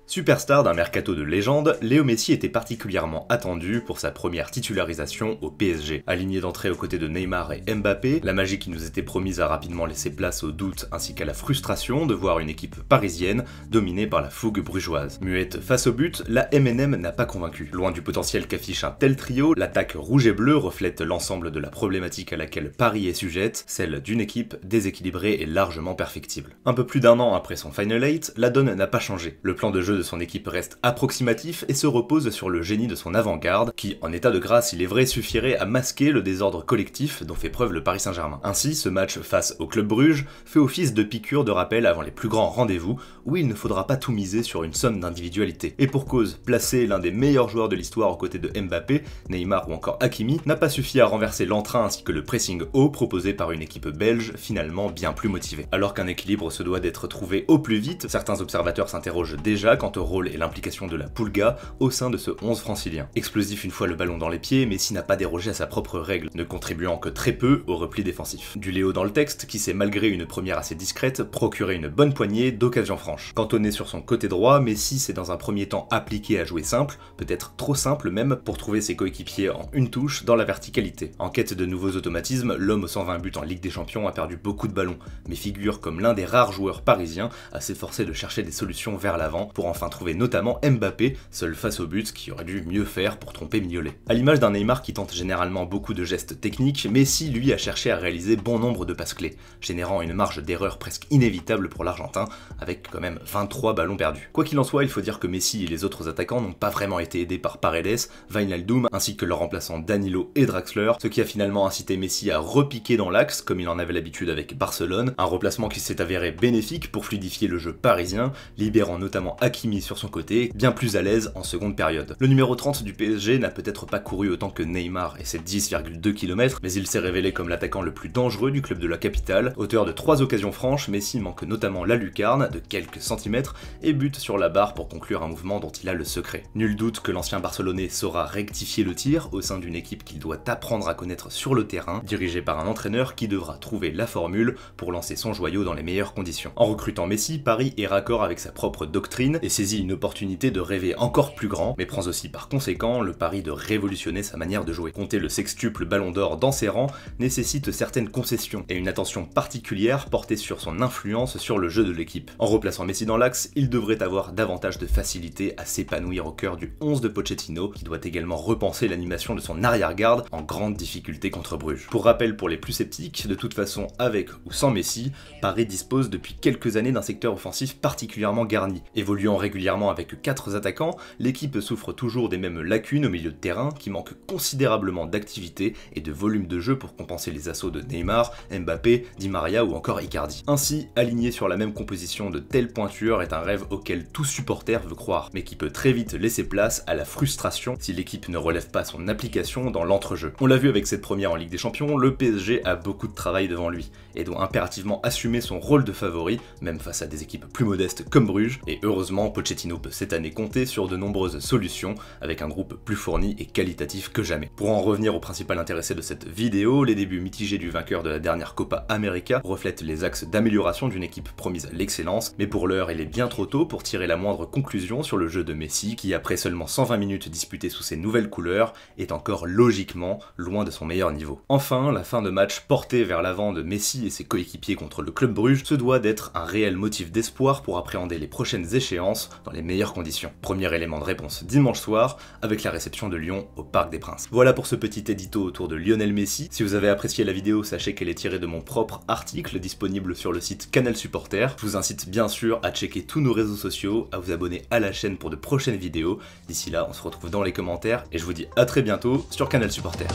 Superstar d'un mercato de légende, Léo Messi était particulièrement attendu pour sa première titularisation au PSG. Aligné d'entrée aux côtés de Neymar et Mbappé, la magie qui nous était promise a rapidement laissé place au doute ainsi qu'à la frustration de voir une équipe parisienne dominée par la fougue brugeoise. Muette face au but, la MNM n'a pas convaincu. Loin du potentiel qu'affiche un tel trio, l'attaque rouge et bleu reflète l'ensemble de la problématique à laquelle Paris est sujette, celle d'une équipe déséquilibrée et largement perfectible. Un peu plus d'un an après son Final 8, la donne n'a pas changé. Le plan de jeu de son équipe reste approximatif et se repose sur le génie de son avant-garde, qui, en état de grâce il est vrai, suffirait à masquer le désordre collectif dont fait preuve le Paris Saint-Germain. Ainsi, ce match face au Club Bruges fait office de piqûre de rappel avant les plus grands rendez-vous, où il ne faudra pas tout miser sur une somme d'individualité. Et pour cause, placer l'un des meilleurs joueurs de l'histoire aux côtés de Mbappé, Neymar ou encore Hakimi n'a pas suffi à renverser l'entrain ainsi que le pressing haut proposé par une équipe belge finalement bien plus motivée. Alors qu'un équilibre se doit d'être trouvé au plus vite, certains observateurs s'interrogent déjà quant au rôle et l'implication de la Pulga au sein de ce 11 francilien. Explosif une fois le ballon dans les pieds, Messi n'a pas dérogé à sa propre règle, ne contribuant que très peu au repli défensif. Du Léo dans le texte, qui s'est malgré une première assez discrète, procuré une bonne poignée d'occasions franches. Cantonné sur son côté droit, Messi s'est dans un premier temps appliqué à jouer simple, peut-être trop simple même, pour trouver ses coéquipiers en une touche dans la verticalité. En quête de nouveaux automatismes, l'homme aux 120 buts en Ligue des Champions a perdu beaucoup de ballons, mais figure comme l'un des rares joueurs parisiens à s'efforcer de chercher des solutions vers l'avant pour enfin trouver notamment Mbappé, seul face au but, qui aurait dû mieux faire pour tromper Mignolet. À l'image d'un Neymar qui tente généralement beaucoup de gestes techniques, Messi lui a cherché à réaliser bon nombre de passes clés, générant une marge d'erreur presque inévitable pour l'Argentin, avec quand même 23 ballons perdus. Quoi qu'il en soit, il faut dire que Messi et les autres attaquants n'ont pas vraiment été aidés par Paredes, Wijnaldum, ainsi que leurs remplaçants Danilo et Draxler, ce qui a finalement incité Messi à repiquer dans l'axe, comme il en avait l'habitude avec Barcelone, un remplacement qui s'est avéré bénéfique pour fluidifier le jeu parisien, libérant notamment Hakimi sur son côté, bien plus à l'aise en seconde période. Le numéro 30 du PSG n'a peut-être pas couru autant que Neymar et ses 10,2 km, mais il s'est révélé comme l'attaquant le plus dangereux du club de la capitale. Auteur de 3 occasions franches, Messi manque notamment la lucarne de quelques centimètres et bute sur la barre pour conclure un mouvement dont il a le secret. Nul doute que l'ancien Barcelonais saura rectifier le tir au sein d'une équipe qu'il doit apprendre à connaître sur le terrain, dirigée par un entraîneur qui devra trouver la formule pour lancer son joyau dans les meilleures conditions. En recrutant Messi, Paris est raccord avec sa propre doctrine et saisit une opportunité de rêver encore plus grand, mais prend aussi par conséquent le pari de révolutionner sa manière de jouer. Compter le sextuple ballon d'or dans ses rangs nécessite certaines concessions et une attention particulière portée sur son influence sur le jeu de l'équipe. En replaçant Messi dans l'axe, il devrait avoir davantage de facilité à s'épanouir au cœur du 11 de Pochettino, qui doit également repenser l'animation de son arrière-garde en grande difficulté contre Bruges. Pour rappel pour les plus sceptiques, de toute façon avec ou sans Messi, Paris dispose depuis quelques années d'un secteur offensif particulièrement garni. Évoluant régulièrement avec 4 attaquants, l'équipe souffre toujours des mêmes lacunes au milieu de terrain qui manquent considérablement d'activité et de volume de jeu pour compenser les assauts de Neymar, Mbappé, Di Maria ou encore Icardi. Ainsi, aligner sur la même composition de telles pointures est un rêve auquel tout supporter veut croire, mais qui peut très vite laisser place à la frustration si l'équipe ne relève pas son application dans l'entrejeu. On l'a vu avec cette première en Ligue des Champions, le PSG a beaucoup de travail devant lui et doit impérativement assumer son rôle de favori, même face à des équipes plus modestes comme Bruges, et heureusement Pochettino peut cette année compter sur de nombreuses solutions avec un groupe plus fourni et qualitatif que jamais. Pour en revenir au principal intéressé de cette vidéo, les débuts mitigés du vainqueur de la dernière Copa América reflètent les axes d'amélioration d'une équipe promise à l'excellence, mais pour l'heure il est bien trop tôt pour tirer la moindre conclusion sur le jeu de Messi qui, après seulement 120 minutes disputées sous ses nouvelles couleurs, est encore logiquement loin de son meilleur niveau. Enfin, la fin de match portée vers l'avant de Messi et ses coéquipiers contre le Club Bruges se doit d'être un réel motif d'espoir pour appréhender les prochaines échéances dans les meilleures conditions. Premier élément de réponse dimanche soir avec la réception de Lyon au Parc des Princes. Voilà pour ce petit édito autour de Lionel Messi. Si vous avez apprécié la vidéo, sachez qu'elle est tirée de mon propre article disponible sur le site Canal Supporter. Je vous incite bien sûr à checker tous nos réseaux sociaux, à vous abonner à la chaîne pour de prochaines vidéos. D'ici là, on se retrouve dans les commentaires et je vous dis à très bientôt sur Canal Supporter.